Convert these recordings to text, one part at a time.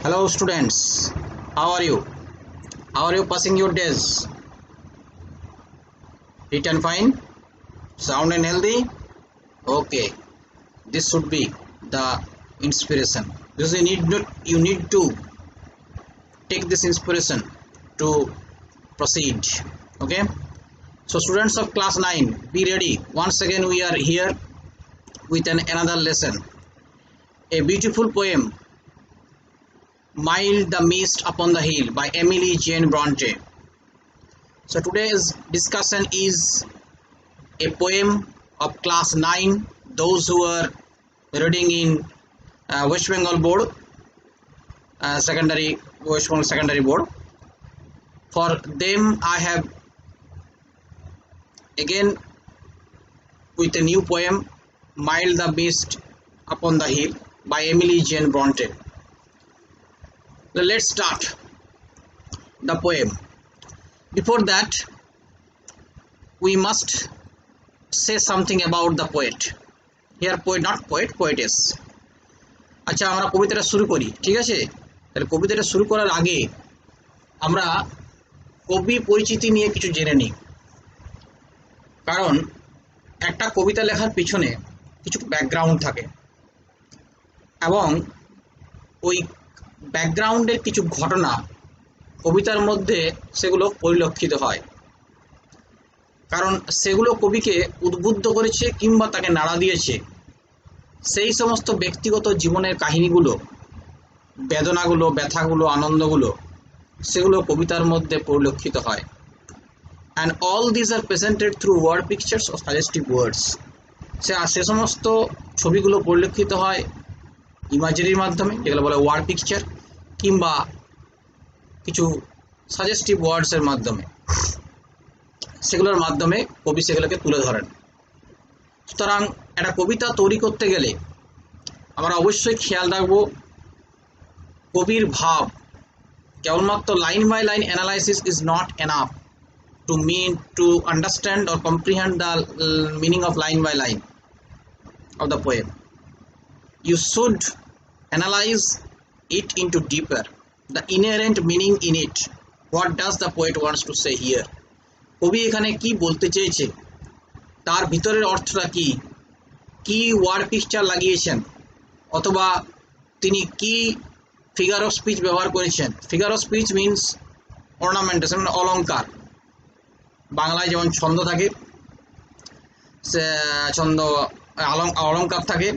Hello students, how are you? How are you passing your days? Fit and fine? Sound and healthy? Okay, this should be the inspiration. Because you need to take this inspiration to proceed. Okay? So students of class 9, be ready. Once again we are here with another lesson. A beautiful poem, Mild the Mist Upon the Hill by Emily Jane Bronte. So today's discussion is a poem of class 9, those who are reading in West Bengal board, West Bengal secondary board. For them I have again with a new poem, Mild the Mist Upon the Hill by Emily Jane Bronte. Let's start the poem. Before that, we must say something about the poet. Here poet, not poet, poetess. আচ্ছা আমরা কবিতাটা শুরু করি, ঠিক আছে? তাহলে কবিতাটা শুরু করার আগে আমরা কবি পরিচিতি নিয়ে কিছু জেনে নিই। কারণ একটা কবিতা লেখার পিছনে কিছু ব্যাকগ্রাউন্ড থাকে এবং ওই ব্যাকগ্রাউন্ডের কিছু ঘটনা কবিতার মধ্যে সেগুলো পরিলক্ষিত হয়, কারণ সেগুলো কবিকে উদ্বুদ্ধ করেছে কিংবা তাকে নাড়া দিয়েছে সেই সমস্ত ব্যক্তিগত জীবনের কাহিনীগুলো, বেদনাগুলো, ব্যথাগুলো, আনন্দগুলো, সেগুলো কবিতার মধ্যে পরিলক্ষিত হয়। And all this are presented through word pictures of suggestive words. সে সমস্ত ছবিগুলো পরিলক্ষিত হয় ইমাজিনারির মাধ্যমে, যেগুলো বলে ওয়ার্ড পিকচার, কিংবা কিছু সাজেস্টিভ ওয়ার্ডসের মাধ্যমে, সেগুলোর মাধ্যমে কবি সেগুলোকে তুলে ধরেন। সুতরাং একটা কবিতা তৈরি করতে গেলে আমরা অবশ্যই খেয়াল রাখব কবির ভাব। কেবলমাত্র line by line analysis is not enough to understand or comprehend the meaning of line by line of the poem. You should analyze it into deeper, the inherent meaning in it. What does the poet wants to say here? কবি এখানে কি বলতে চেয়েছে, তার ভিতরের অর্থটা কি, কি ওয়ার্ড পিকচার লাগিয়েছেন, অথবা তিনি কি ফিগার অফ স্পিচ ব্যবহার করেছেন। Figure of speech means ornamentation, অলঙ্কার। বাংলায় যেমন ছন্দ থাকে, ছন্দ অলঙ্কার থাকে,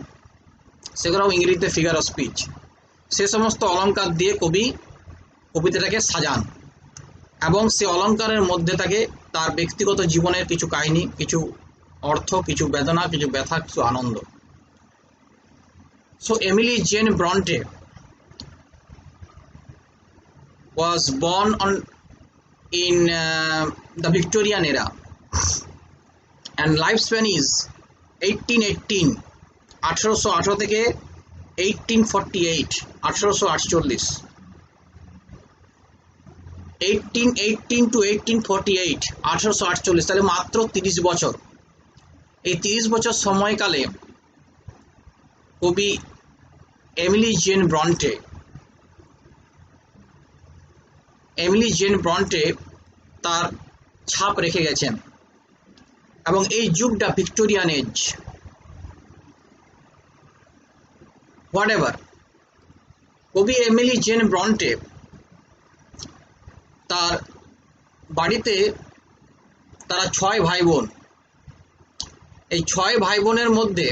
সেগুলোও ইংরেজিতে ফিগার অফ স্পিচ। সে সমস্ত অলঙ্কার দিয়ে কবি কবিতাটাকে সাজান এবং সে অলঙ্কারের মধ্যে থাকে তার ব্যক্তিগত জীবনের কিছু কাহিনী, কিছু অর্থ, কিছু বেদনা, কিছু ব্যথা, কিছু আনন্দ। So Emily Jane Bronte was born in the Victorian era and lifespan is 1818 1818 থেকে 1848 1848 1818 to 1848 1848, তাহলে মাত্র 30 বছর। এই 30 বছর সময়কালে কবি এমিলি জেন ব্রন্টে তার ছাপ রেখে গেছেন এবং এই যুগটা ভিক্টোরিয়ান এজ। হোয়াটএভার, কবি এমিলি জেন ব্রন্টে তার বাড়িতে তারা 6 ভাই বোন। এই 6 ভাই বোনের মধ্যে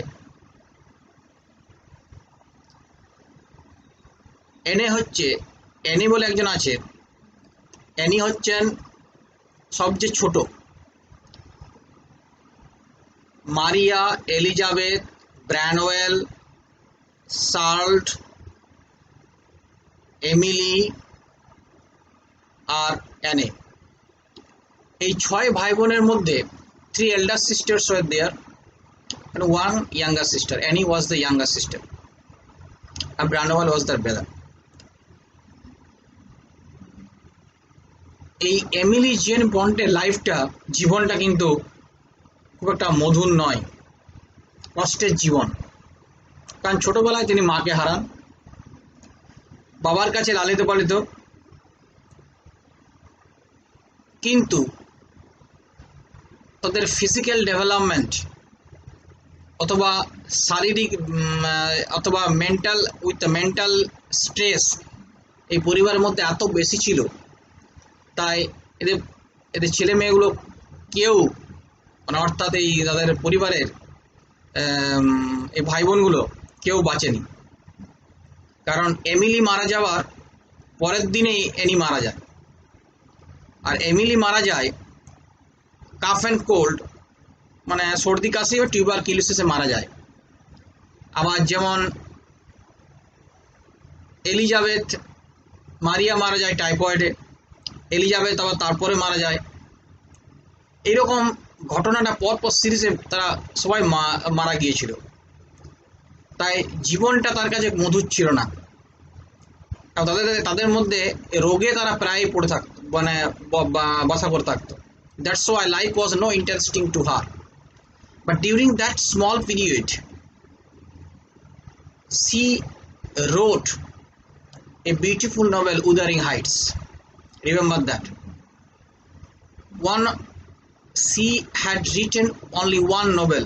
অ্যানি বলে একজন আছে। অ্যানি হচ্ছেন সবচেয়ে ছোট। মারিয়া, এলিজাবেথ, ব্র্যানওয়েল, শার্লট, এমিলি আর অ্যানে, এই 6 ভাই বোনের মধ্যে 3 elder sisters were there and 1 younger sister. Annie was the younger sister and Branwell was their brother. এই এমিলি জেন ব্রন্টের লাইফটা, জীবনটা কিন্তু খুব একটা মধুর নয়, কষ্টের জীবন। কারণ ছোটবেলায় তিনি মাকে হারান বাবার কাছে লালিত পালিত, কিন্তু তাদের ফিজিক্যাল ডেভেলপমেন্ট অথবা শারীরিক অথবা মেন্টাল স্ট্রেস এই পরিবারের মধ্যে এত বেশি ছিল, তাই এদের এদের ছেলে মেয়েগুলো কেউ মানে অর্থাৎ এই তাদের পরিবারের এই ভাই বোনগুলো কেউ বাঁচেনি। কারণ এমিলি মারা যাওয়ার পরের দিনেই এনি মারা যায়, আর এমিলি মারা যায় কাফ অ্যান্ড কোল্ড মানে সর্দি কাশি ও টিউবারকিলোসিসে মারা যায়। আবার যেমন এলিজাবেথ মারিয়া মারা যায় টাইফয়েডে, এলিজাবেথ আবার তারপরে মারা যায়। এইরকম ঘটনাটা পরপর সিরিজে তারা সবাই মারা গিয়েছিল, তাই জীবনটা তার কাছে মধুর ছিল না। তাদের মধ্যে রোগে তারা প্রায় পড়ে থাকতো, মানে বাসা করে থাকতো। That's why life was no interesting to her. But during that small period, she wrote a beautiful novel, Wuthering Heights. Remember that. She had written only one novel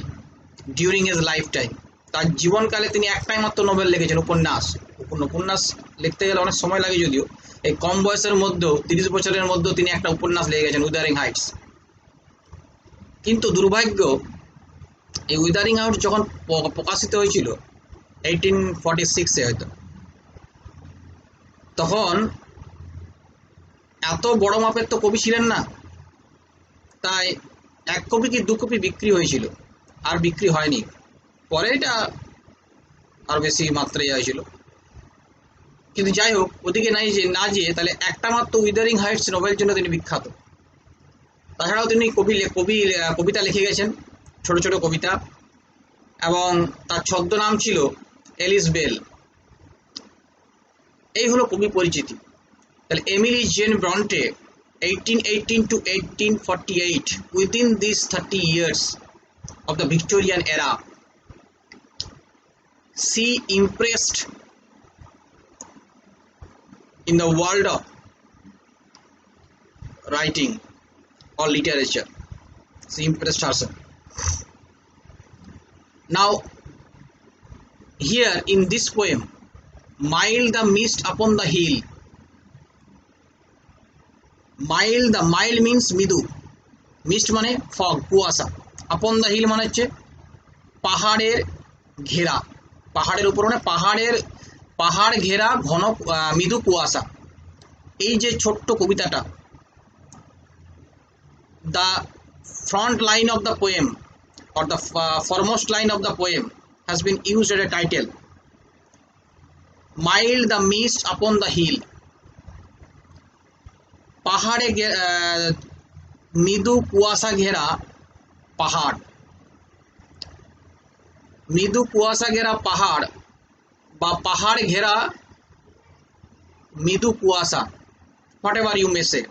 during his lifetime. তার জীবনকালে তিনি একটাই মাত্র Nobel লিখেছেন, উপন্যাস। উপন্যাস লিখতে গেলে অনেক সময় লাগে, যদিও এই কম বয়সের মধ্যেও 30 বছরের মধ্যেও তিনি একটা উপন্যাস লিখে গেছেন, উইদারিং হাইটস। কিন্তু দুর্ভাগ্য, এই উইদারিং হাইটস যখন প্রকাশিত হয়েছিল 1846-এ হয়তো, তখন এত বড় মাপের তো কবি ছিলেন না, তাই 1 কপি কি 2 কপি বিক্রি হয়েছিল, আর বিক্রি হয়নি। পরে এটা আর বেশি মাত্রায় হয়েছিল। কিন্তু যাই হোক, ওদিকে না যেয়ে তাহলে একটা মাত্র উইদারিং হাইটস নোবেলের জন্য তিনি বিখ্যাত। তাছাড়াও তিনি কবিতা লিখে গেছেন, ছোট ছোট কবিতা, এবং তার ছদ্মনাম ছিল এলিস বেল। এই হলো কবি পরিচিতি। তাহলে Emily Jane ব্রন্টে 1818 to 1848, within these 30 years of the Victorian era, she impressed in the world of writing or literature. She impressed herself. Now, here in this poem, mild the mist upon the hill. Mild means মৃদু, mist মানে fog, কুয়াশা, upon the hill মানে হচ্ছে পাহাড়ের ঘেরা, পাহাড়ের উপর মানে পাহাড় ঘেরা ঘন মৃদু কুয়াশা। এই যে ছোট্ট কবিতাটা, the front line of the poem or the foremost line of the poem has been used as a title, mild the mist upon the hill. পাহাড়ে মৃদু কুয়াশা ঘেরা পাহাড়, মৃদু কুয়াশা ঘেরা পাহাড় বা পাহাড় ঘেরা মৃদু কুয়াশা, whatever you may say,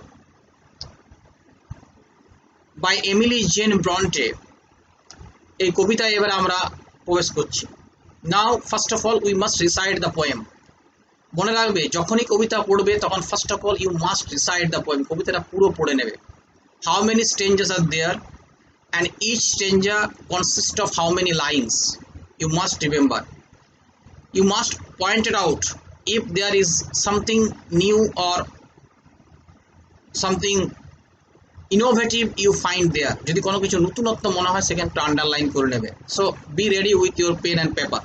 by Emily Jane Bronte। এই কবিতায় এবার আমরা প্রবেশ করছি। Now first of all we must recite the poem. মনে রাখবে, যখনই কবিতা পড়বে তখন first of all you must recite the poem, কবিতাটা পুরো পড়ে নেবে। How many strangers are there and each stranger consist of how many lines, you must remember. You must point it out if there is something new or something innovative you find there. যদি কোনো কিছু নতুনত্ব মনে হয় সেখানে একটু underline করে নেবে। So be ready with your pen and paper.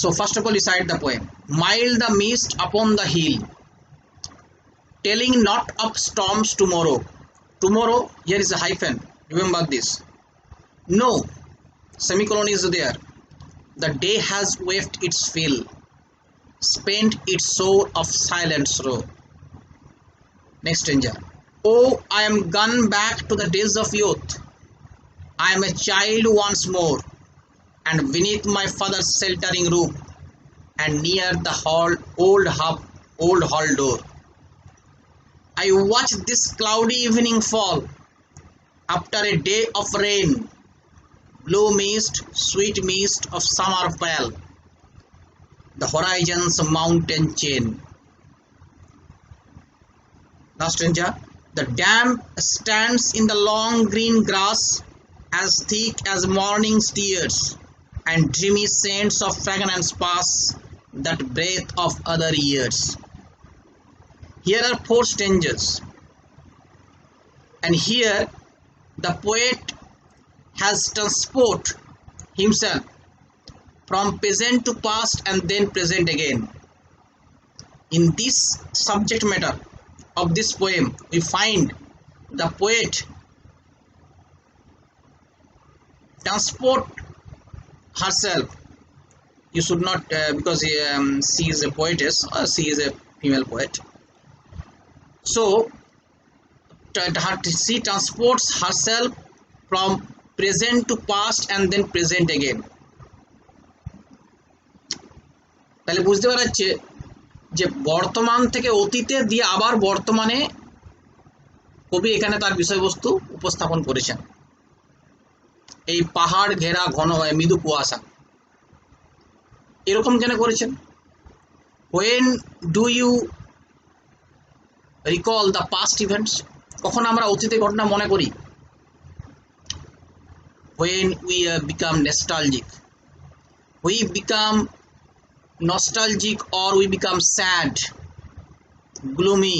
So first of all, recite the poem. Mild the mist upon the hill, telling not of storms tomorrow. Tomorrow, here is a hyphen, remember this. No, semicolon is there. The day has weft its fill, spent its soul of silent sorrow. Next stanza. Oh, I am gone back to the days of youth. I am a child once more, and beneath my father's sheltering roof, and near the old hall door, I watch this cloudy evening fall. After a day of rain, blue mist, sweet mist of summer fell. the horizon's mountain chain. Last stanza. The dam stands in the long green grass, as thick as morning's tears, and dreamy scents of fragrance pass that breath of other years. Here are 4 stanzas, and here the poet has transport himself from present to past and then present again. In this subject matter of this poem, we find the poet transport herself. You should not, because she is a poetess, or she is a female poet. So she transports herself from present to past and then present again. তাহলে বুঝতে পারছে যে বর্তমান থেকে অতীতে দিয়ে আবার বর্তমানে কবি এখানে তার বিষয়বস্তু উপস্থাপন করেছেন। এই পাহাড় ঘেরা ঘন মৃদু কুয়াশা, এরকম কেন করেছেন? When do you recall the past events? কখন আমরা অতীতের ঘটনা মনে করি? When we become nostalgic. We become nostalgic or we become sad, gloomy.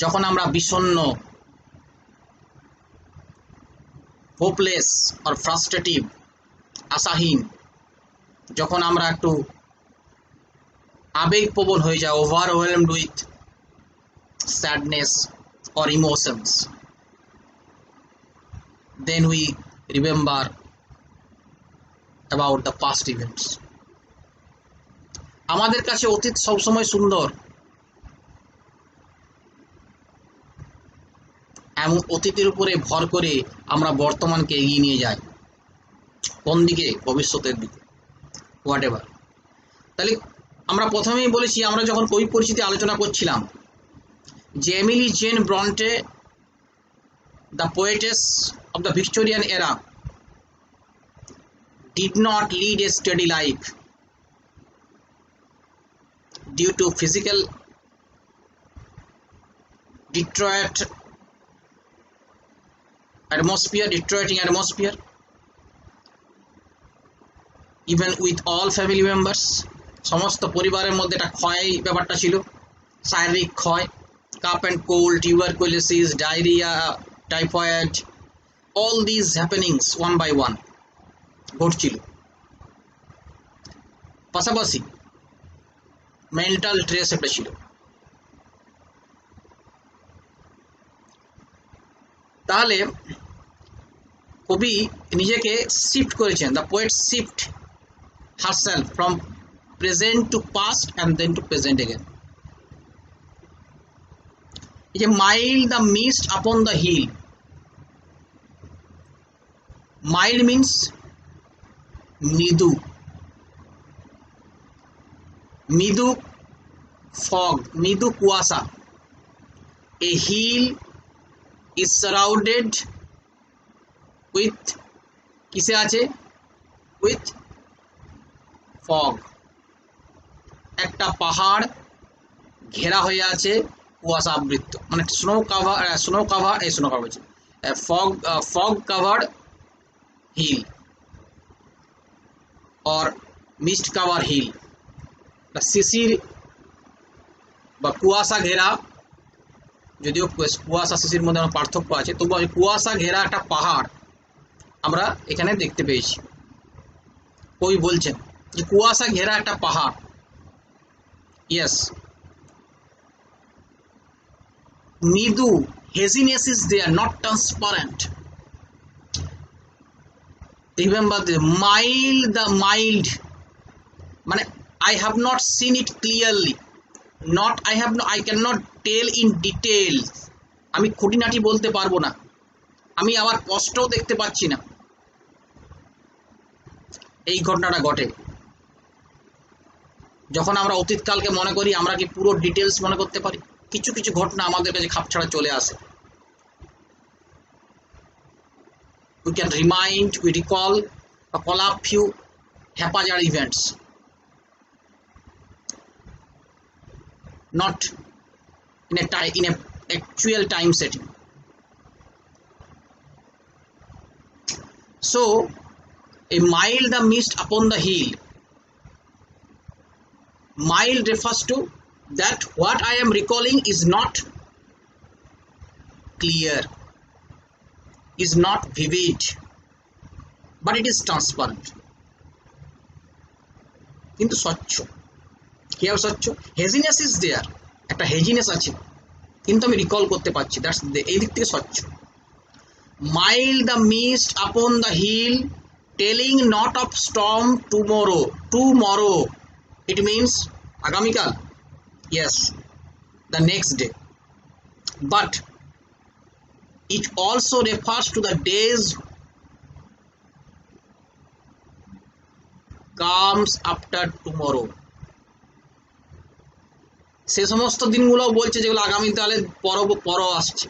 যখন আমরা বিষণ্ণ, hopeless or frustrative, আশাহীন, যখন আমরা একটু আবেগপ্রবণ হয়ে যাই, overwhelmed with sadness or emotions, then we remember about the past events. আমাদের কাছে অতীত সবসময় সুন্দর, এবং অতীতের উপরে ভর করে আমরা বর্তমানকে এগিয়ে নিয়ে যাই। কোন দিকে? ভবিষ্যতের দিকে, হোয়াট এভার। তাহলে আমরা প্রথমেই বলেছি, আমরা যখন কবি পরিচিতি আলোচনা করছিলাম, যে Emily Jane Bronte, the poetess of the Victorian era, did not lead a steady life due to physical deteriorating atmosphere, even with all family members. সমস্ত পরিবারের মধ্যে একটা ক্ষয় ব্যাপারটা ছিল, শারীরিক ক্ষয়, cup and cold, tuberculosis, diarrhoea, typhoid, all these happenings one by one ঘটছিল। পাশাপাশি মেন্টাল স্ট্রেস একটা ছিল। তাহলে কবি নিজেকে শিফট করেছেন, the poet shift herself from present to past and then to present again. এই যে mild the mist upon the hill, mild means মৃদু, মৃদু fog, মৃদু কুয়াশা। A hill is surrounded with, কিসে আছে? with fog। একটা পাহাড় ঘেরা হয়ে আছে কুয়াশা আবৃত, মানে fog covered hill or mist cover hill। শিশির বা কুয়াশা ঘেরা, যদিও কুয়াশা শিশির মধ্যে আমার পার্থক্য আছে, তবু কুয়াশা ঘেরা একটা পাহাড় আমরা এখানে দেখতে পেয়েছি। কবি বলছেন যে কুয়াশা ঘেরা একটা পাহাড়। ইয়েস, মৃদু, haziness is there, not transparent. Remember the mild, মানে I have not seen it clearly, I cannot tell in details, আমি খুঁটিনাটি বলতে পারবো না, আমি আবার স্পষ্টও দেখতে পাচ্ছি না। এই ঘটনাটা ঘটে যখন আমরা অতীতকালকে মনে করি। আমরা কি পুরো ডিটেলস মনে করতে পারি? কিছু কিছু ঘটনা আমাদের কাছে খাপছাড়া চলে আসে। We can remind, we recall or call up few haphazard events, not in a actual time setting. So a mile the mist upon the hill. Mile refers to that what I am recalling is not clear, is not vivid, but it is transparent. কিন্তু স্বচ্ছ, কি আর স্বচ্ছ, হেজিনেস is there, একটা হেজিনেস আছে কিন্তু আমি recall করতে পারছি, দ্যাটস এই দিক থেকে স্বচ্ছ। Mild the mist upon the hill telling not of storm tomorrow, tomorrow it means আগামীকাল, yes, the next day, but it also refers to the days comes after tomorrow. সে সমস্ত দিনগুলো বলছে যেগুলো আগামীকালে পর আসছে,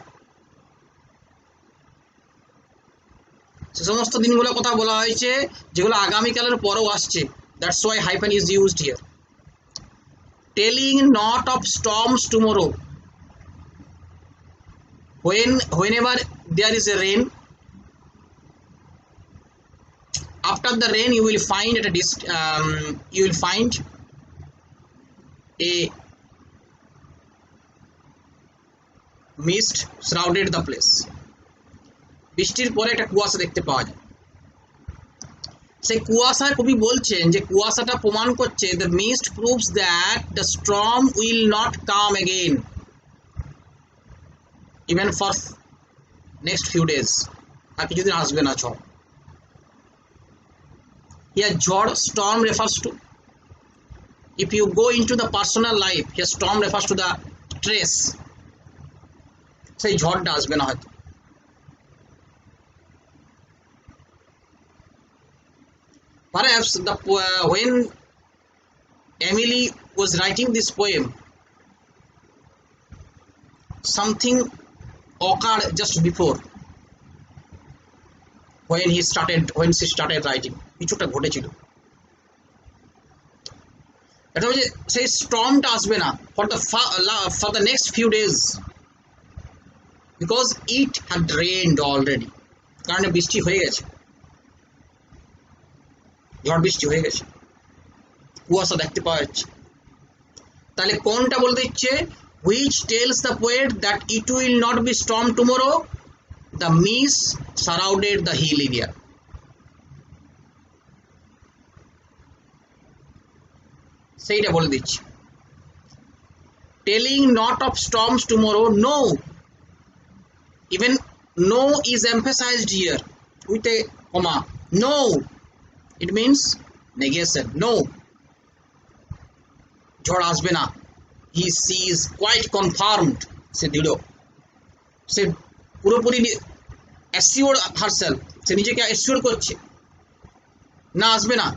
সে সমস্ত দিনগুলোর কথা বলা হয়েছে যেগুলো আগামীকালের পরও আসছে, that's why hyphen is used here. Telling not of storms tomorrow, whenever there is a rain, after the rain you will find you will find a mist shrouded the place. বৃষ্টির পরে একটা কুয়াশা দেখতে পাওয়া যায়, সেই কুয়াশায় কবি বলছেন যে কুয়াশাটা প্রমাণ করছে the mist proves that the storm will not come again even for next few days, আর কিছুদিন আসবে না ঝড়। Here ঝড় storm refers to, if you go into the personal life, here storm refers to the trace, সেই ঝড়টা আসবে না হয়তো। Perhaps when Emily was writing this poem, something occurred just before when she started writing, কিছুটা ঘটেছিল, এটা হচ্ছে সেই স্টর্মটা আসবে না for the next few days because it had rained already, কারণ বৃষ্টি হয়ে গেছে, ঝড় বৃষ্টি হয়ে গেছে, কুয়াশা দেখতে পাওয়া যাচ্ছে। তাহলে কোনটা বলতে দিচ্ছে, which tells the poet that it will not be storm tomorrow, the mist surrounded the hill area. সেইটা বলে দিচ্ছি। Telling not of storms tomorrow, no, even no is emphasized here with a comma, no, it means negation, no, ঝড় আসবে না, she is quite confirmed, সে দৃঢ়, সে পুরোপুরি assured herself, সে নিজেকে assure করছে না আসবে না।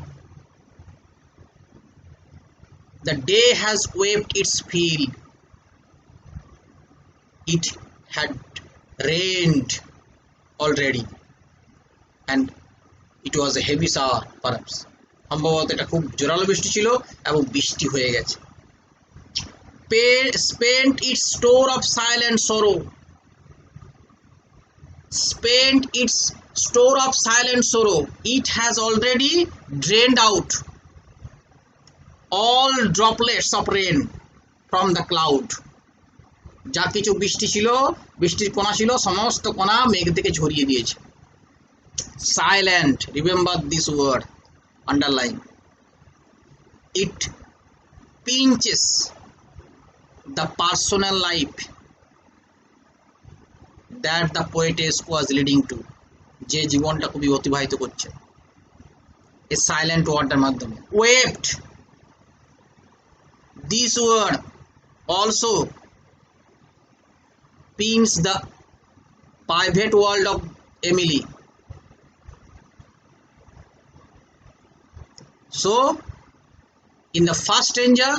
The day has wept its fill, it had rained already and it was a heavy shower, perhaps, সম্ভবত এটা খুব জোরালো বৃষ্টি ছিল এবং বৃষ্টি হয়ে গেছে। Spent its store of silent sorrow, spent its store of silent sorrow, it has already drained out all droplets of rain from the cloud, যা কিছু বৃষ্টি ছিল, বৃষ্টির কণা ছিল, সমস্ত কণা মেঘ থেকে ঝরিয়ে দিয়েছে। Silent, remember this word, underline, it pinches the personal life that the poetess was leading to, যে জীবনটা কবি অতিবাহিত করছে এই সাইলেন্ট ওয়ার্ডের মাধ্যমে। wept, this word also paints the private world of Emily. So in the first stanza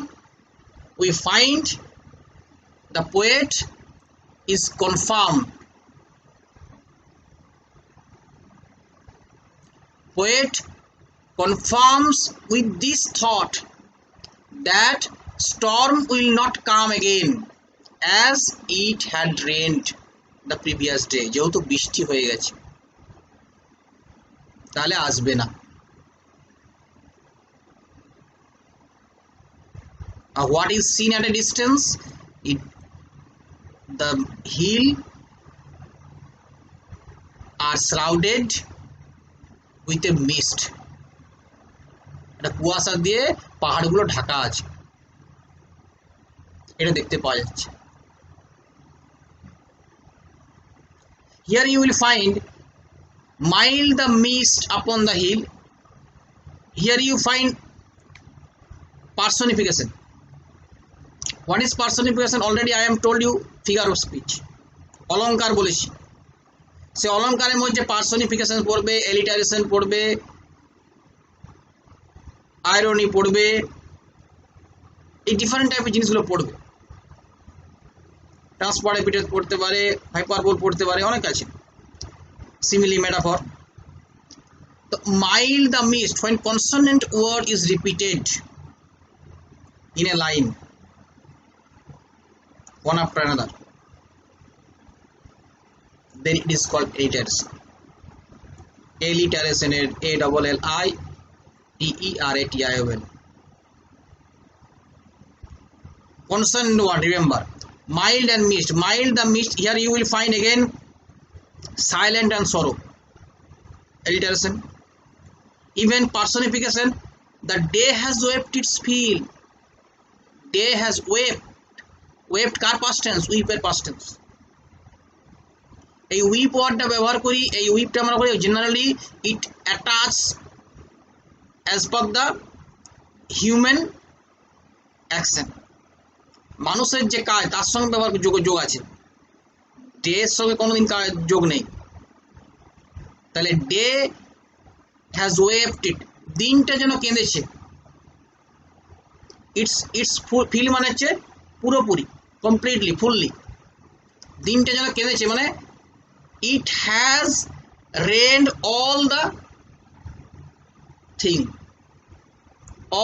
we find the poet is confirmed, poet conforms with this thought that storm will not come again as it had rained the previous day. যেহেতু বৃষ্টি হয়ে গেছে তাহলে আসবে না। What is seen at a distance? The hill are shrouded with a mist. একটা কুয়াশা দিয়ে পাহাড়গুলো ঢাকা আছে, এটা দেখতে পাওয়া যাচ্ছে। Here you will find mild the mist upon the hill. Here you find personification. What is personification? Already I am told you, figure of speech. অলংকার বলেছি, সে অলংকারের মধ্যে পার্সনিফিকেশন পড়বে, এলিটারেশন পড়বে, আইরনি পড়বে, এই ডিফারেন্ট টাইপের জিনিসগুলো পড়বে। ট্রান্সপোর্ট এপিটেট পড়তে পারে, হাইপারবোল পড়তে পারে, অনেক আছে, সিমিলি, মেটাফর। তো mild the mist, when consonant word is repeated in a line one after another, then it is called alliteration. Alliteration, A-L-L-I-T-E-R-A-T-I-O-N. Consonant word, remember, mild and mist. Mild the mist, here you will find again silent and sorrow, alliteration. Even personification, the day has wept its fill. Day has wept. Wept car past tense? weep এর past tense. এই weep ওয়ার্ডটা ব্যবহার করি, এই weepটা আমরা করি generally it attach as per the human action. মানুষের যে কাজ তার সঙ্গে ব্যবহার যোগ আছে, ডে এর সঙ্গে কোনোদিন যোগ নেই। তাহলে ডে হ্যাজ ওয়েপ্ট ইট, দিনটা যেন কেঁদেছে। ইটস ফিল মানে হচ্ছে পুরোপুরি, কমপ্লিটলি, ফুললি। দিনটা যেন কেঁদেছে মানে it has রেন্ড all the thing,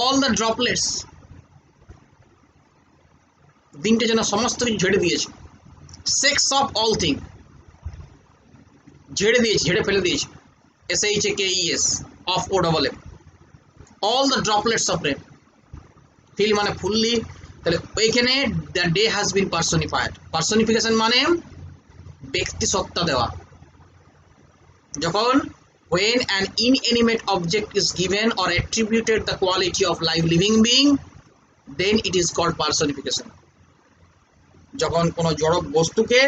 all the droplets. দিনটা যেন সমস্ত কিছু ঝেড়ে দিয়েছে। সেক্স অফ অল থিং, ঝেড়ে দিয়েছে, ঝেড়ে ফেলে দিয়েছে। SHAKES of O-double-M, all the droplets of rain. Fill মানে ফুললি। তাহলে ওইখানে the day has been personified. Personification মানে ব্যক্তি সত্তা দেওয়া। যখন when an inanimate object is given or attributed the quality of live living being, then it is called personification. যখন কোনো জড় বস্তুকে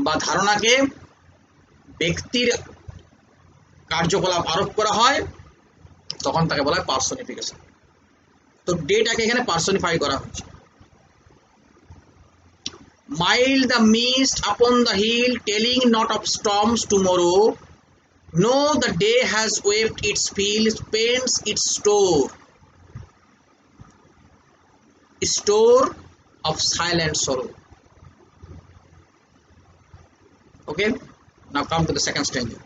বা ধারণাকে ব্যক্তির কার্যকলাপ আরোপ করা হয় তখন তাকে বলা হয় পার্সনিফিকেশন। তো ডেটাকে এখানে পার্সনিফাই করা হচ্ছে। Mild the mist upon the hill, telling not of storms tomorrow. No, the day has wept its fill, spends its store of silent sorrow. Okay, now come to the second stanza.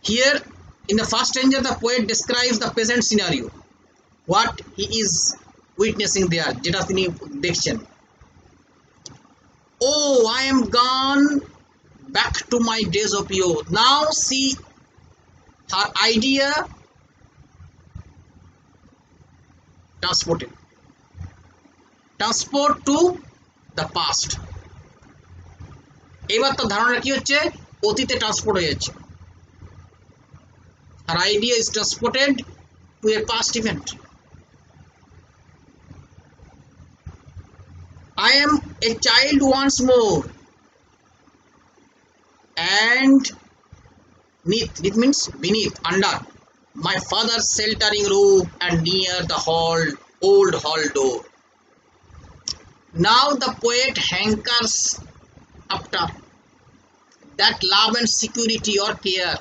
Here in the first stanza the poet describes the present scenario, what he is witnessing there, যেটা তিনি দেখছেন। Oh, I am gone back to my days of youth. Now see her idea transported, transport to the past. এবার তার ধারণা কি হচ্ছে, অতীতে transport হয়ে যাচ্ছে। Her idea is transported to a past event. I am a child once more, and neath means beneath, under my father's sheltering roof and near the old hall door. Now the poet hankers after that love and security or care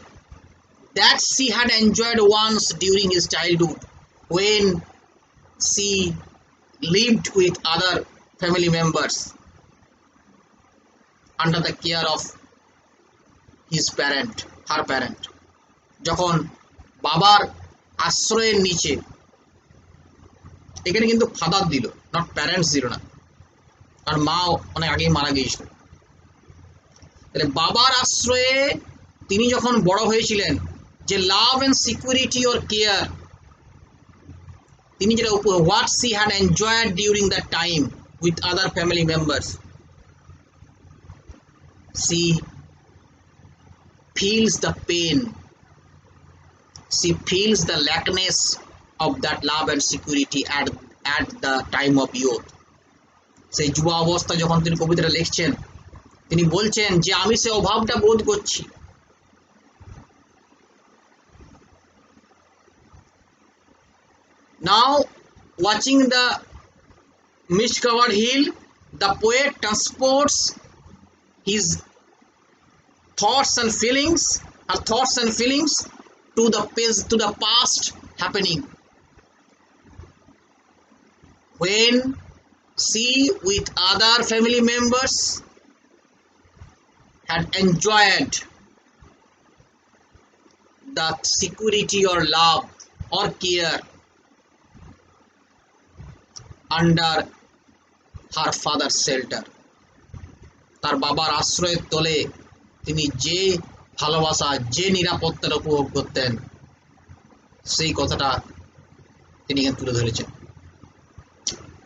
that she had enjoyed once during his childhood when she lived with other family members under the care of his parent, her parent. যখন বাবার আশ্রয়ের নিচে, এখানে কিন্তু father দিল, not parents দিল না, কারণ মা অনেক আগেই মারা গিয়েছিল। তাহলে বাবার আশ্রয়ে তিনি যখন বড় হয়েছিলেন, যে love and security or care তিনি যেটা what she had enjoyed during that time with other family members, she feels the pain, she feels the lackness of that love and security at the time of youth. সেই যুবা অবস্থা যখন তিনি কবিতাটা লিখছেন, তিনি বলছেন যে আমি সে অভাবটা বোধ করছি। Now watching the mist covered hill, the poet transports his thoughts and feelings, her thoughts and feelings to the past happening, when she with other family members had enjoyed the security or love or care under her father's shelter. তার বাবার আশ্রয়ের তলে তিনি যে ভালোবাসা, যে নিরাপত্তার উপভোগ করতেন, সেই কথাটা তিনি এখানে তুলে ধরেছেন।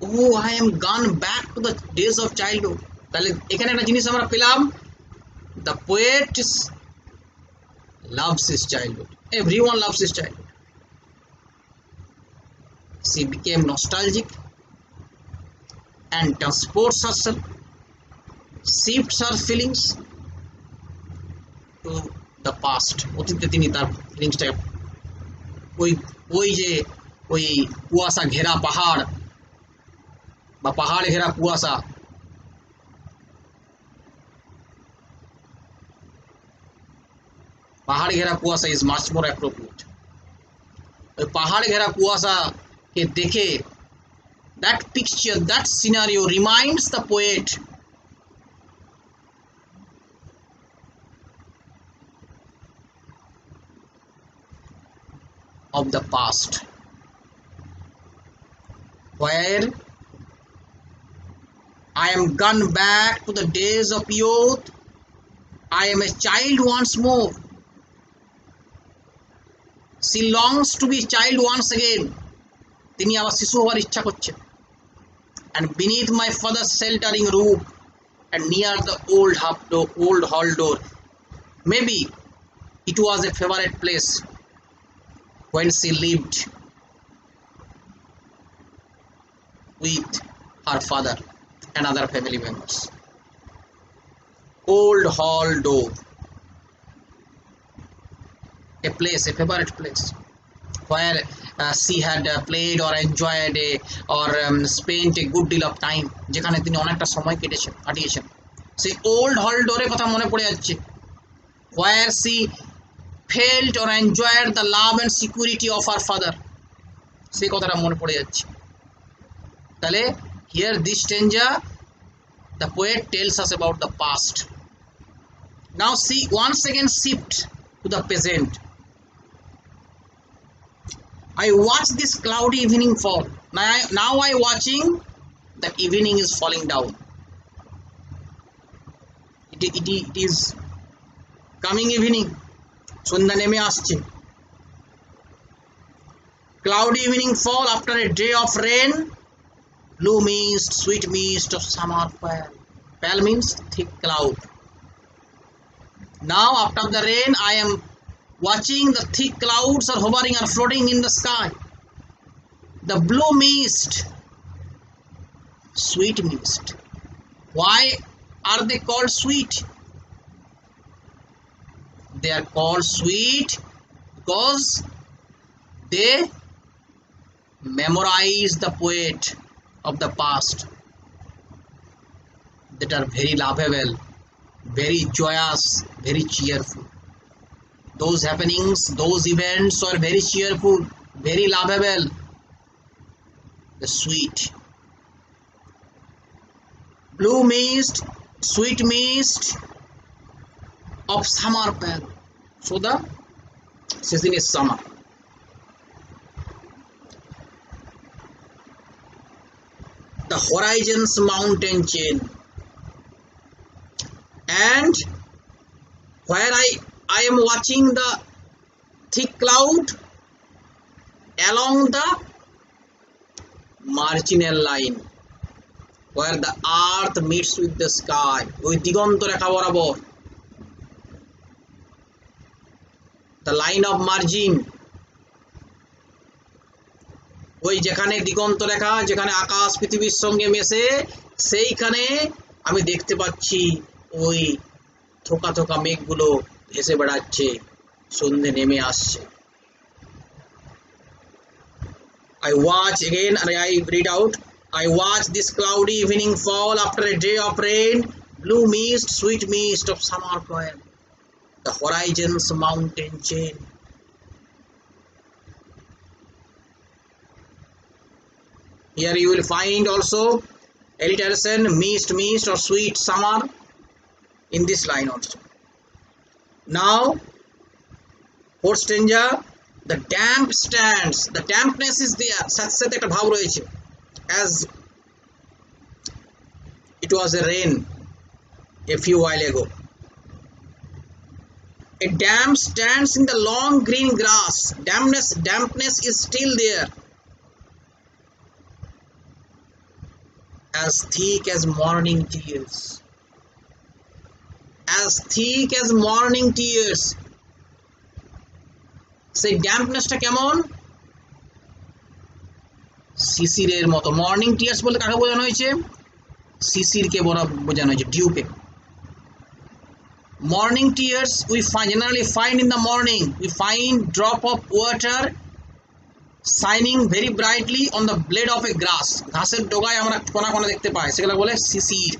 Oh, I am gone back to the days of childhood. তাহলে এখানে একটা জিনিস আমরা পেলাম, the poet loves his childhood. Everyone loves his childhood. She became nostalgic and transports herself, shifts her feelings to the past. অতীতে তিনি তার ফিলিংসটা ওই যে ওই কুয়াশা ঘেরা পাহাড় বা পাহাড় ঘেরা কুয়াশা, পাহাড় ঘেরা কুয়াশা ইজ মাচ মোর অ্যাপ্রোপ্রিয়েট। ওই পাহাড় ঘেরা কুয়াশাকে দেখে, that picture, that scenario reminds the poet of the past, where I am gone back to the days of youth, I am a child once more. She longs to be child once again. তিনি আবার শিশু হওয়ার ইচ্ছা করছেন। And beneath my father's sheltering roof and near the old hall door, maybe it was a favorite place when she lived with her father and other family members. Old hall door, a place, a favorite place where she had played or enjoyed or spent a good deal of time, যেখানে তিনি অনেকটা সময় কাটিয়েছেন। সেই old হল ডোরের কথা মনে পড়ে যাচ্ছে, where she felt or enjoyed the love and security of her father, সেই কথাটা মনে পড়ে যাচ্ছে। তাহলে here this stanza, the poet tells us about the past. Now she once again shift to the present. I watch this cloudy evening fall. Now I watching that evening is falling down. It is coming evening. সন্ধ্যা নেমে আসছে। Cloudy evening fall after a day of rain. Blue mist, sweet mist of summer pale. Pale means thick cloud. Now after the rain, I am watching the thick clouds are hovering or floating in the sky. The blue mist, sweet mist. Why are they called sweet? They are called sweet because they memorize the poet of the past, that are very lovable, very joyous, very cheerful. Those happenings, those events are very cheerful, very lovable, the sweet. Blue mist, sweet mist of summer pale. So the season is summer. The horizon's mountain chain, and where I am watching the thick cloud along the marginal line where the earth meets with the sky. ওই দিগন্ত রেখা বরাবর, the line of margin, ওই যেখানে দিগন্ত রেখা, যেখানে আকাশ পৃথিবীর সঙ্গে মেশে, সেইখানে আমি দেখতে পাচ্ছি ওই থোকা থোকা মেঘগুলো ভেসে বেড়াচ্ছে, সন্ধে নেমে আসছে। I watch again and I read out. I watch this cloudy evening fall after a day of rain, blue mist, sweet mist of summer poem, the horizon's mountain chain. Here you will find also alliteration, mist, mist or sweet summer in this line also. Now, fourth stanza, the damp stands, the dampness is there, সাথে সাথে একটা ভাব রয়েছে, as it was a rain a few while ago. A damp stands in the long green grass. Dampness is still there, as thick as morning tears, as thick as morning tears. সেই ড্যাম্পনেসটা কেমন? শিশিরের মতো। Morning tears বলতে কাকে বোঝানো হয়েছে? শিশিরকে বোঝানো হয়েছে, ডিউকে। Morning tears we generally find in the morning. We find drop of water shining very brightly on the blade of a grass. ঘাসের ডগায় আমরা কোনা কোনা দেখতে পাই, সেগুলো বলে শিশির।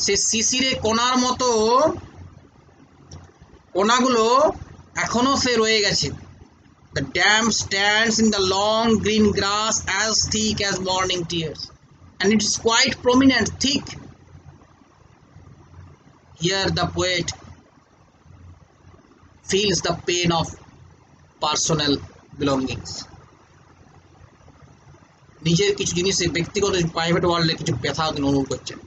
সে শিশিরে কোনার মতো কোনাগুলো এখনো সে রয়ে গেছে। The damp stands in the long green grass as thick as morning tears, and it is quite prominent, thick. Here the poet feels the pain of personal belongings. নিজের কিছু জিনিসে, ব্যক্তিগত প্রাইভেট ওয়ার্ল্ডে কিছু ব্যথা তিনি অনুভব করছেন।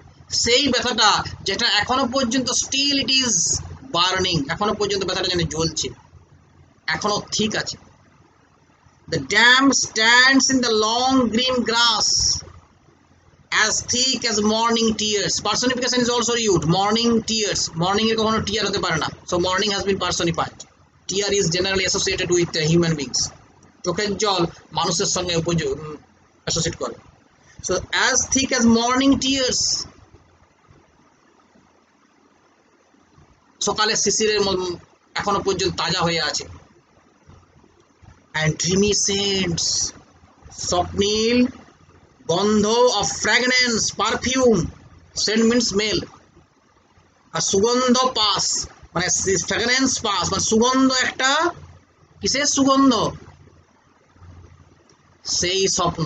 সেই ব্যথাটা যেটা এখনো পর্যন্ত স্টিল ইট ইজ বার্নিং, এখনো পর্যন্ত ব্যথাটা যেন জ্বলছে, এখনো ঠিক আছে। The damp stands in the long green grass as thick as morning tears. Personification is also used. Morning tears. Morning এর কখনো tear হতে পারে না, so morning has been personified. Tear is generally associated with human beings. চোখের জল মানুষের সঙ্গে associate করে। So as thick as morning tears, সকালে শিশিরের এখনো পর্যন্ত তাজা হয়ে আছে। And dreamy scents, স্বপ্নীল গন্ধ of fragrance, perfume, scent means smell, আর সুগন্ধ পাস মানে fragrance পাস মানে সুগন্ধ, একটা কিসের সুগন্ধ? সেই স্বপ্ন।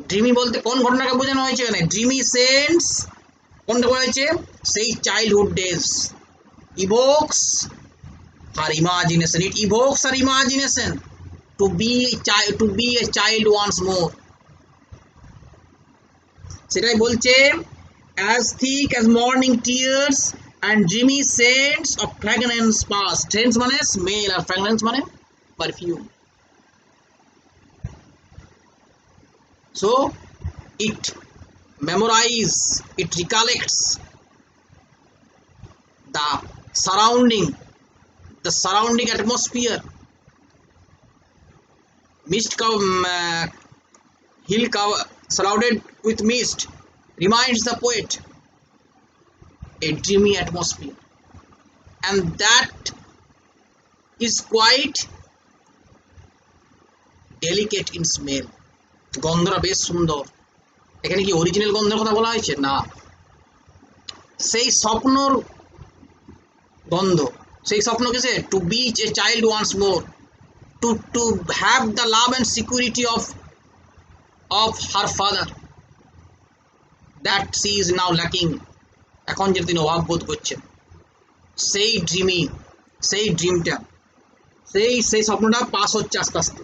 ড্রিমি বলতে কোন ঘটনাকে বোঝানো হয়েছে এখানে? ড্রিমি সেন্স কোনটা বলা হয়েছে? সেই childhood days. Evokes her imagination, it evokes her imagination to be a child once more. সেটাই বলছে, as thick as morning tears and dreamy scents of fragrance past. Scents মানে smell আর fragrance মানে perfume. So it memorize, it recollects the surrounding atmosphere. Mist hill cover surrounded with mist reminds the poet a dreamy atmosphere, and that is quite delicate in smell. গন্ধটা বেশ সুন্দর। এখানে কি original গন্ধের কথা বলা হয়েছে? না, সেই স্বপ্নর গন্ধ। সেই স্বপ্ন কিসে? To be a child once more, to have the love and security of her father that she is now lacking, এখন যেটা তিনি অভাব বোধ করছেন, সেই ড্রিমি সেই ড্রিমটা, সেই স্বপ্নটা পাস হচ্ছে আস্তে আস্তে।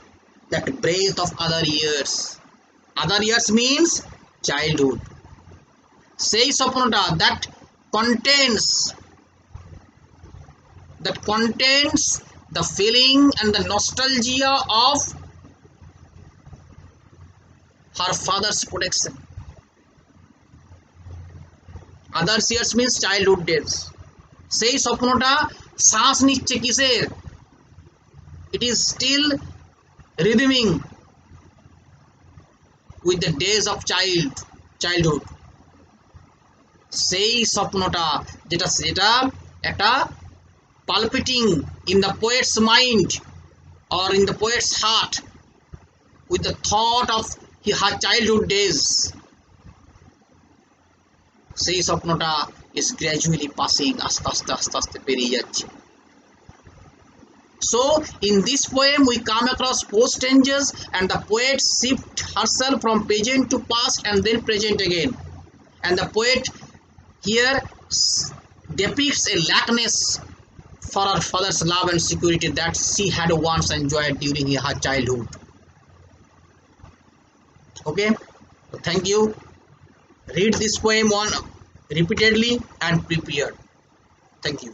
That breath of other years means childhood. সেই স্বপ্নটা that contains the feeling and the nostalgia of her father's protection. Others years means childhood days. সেই স্বপ্নটা শ্বাস নিচ্ছে কিসের? It is still rhythming with the days of childhood. সেই স্বপ্নটা যেটা একটা palpitating in the poet's mind or in the poet's heart with the thought of her childhood days. সেই স্বপ্নটা is gradually passing, আস্তে আস্তে পেরিয়ে যাচ্ছে। So in this poem we come across 4 stages and the poet shift herself from present to past and then present again, and the poet here depicts a lackness for her father's love and security that she had once enjoyed during her childhood. Okay, so thank you. Read this poem repeatedly and prepare. Thank you.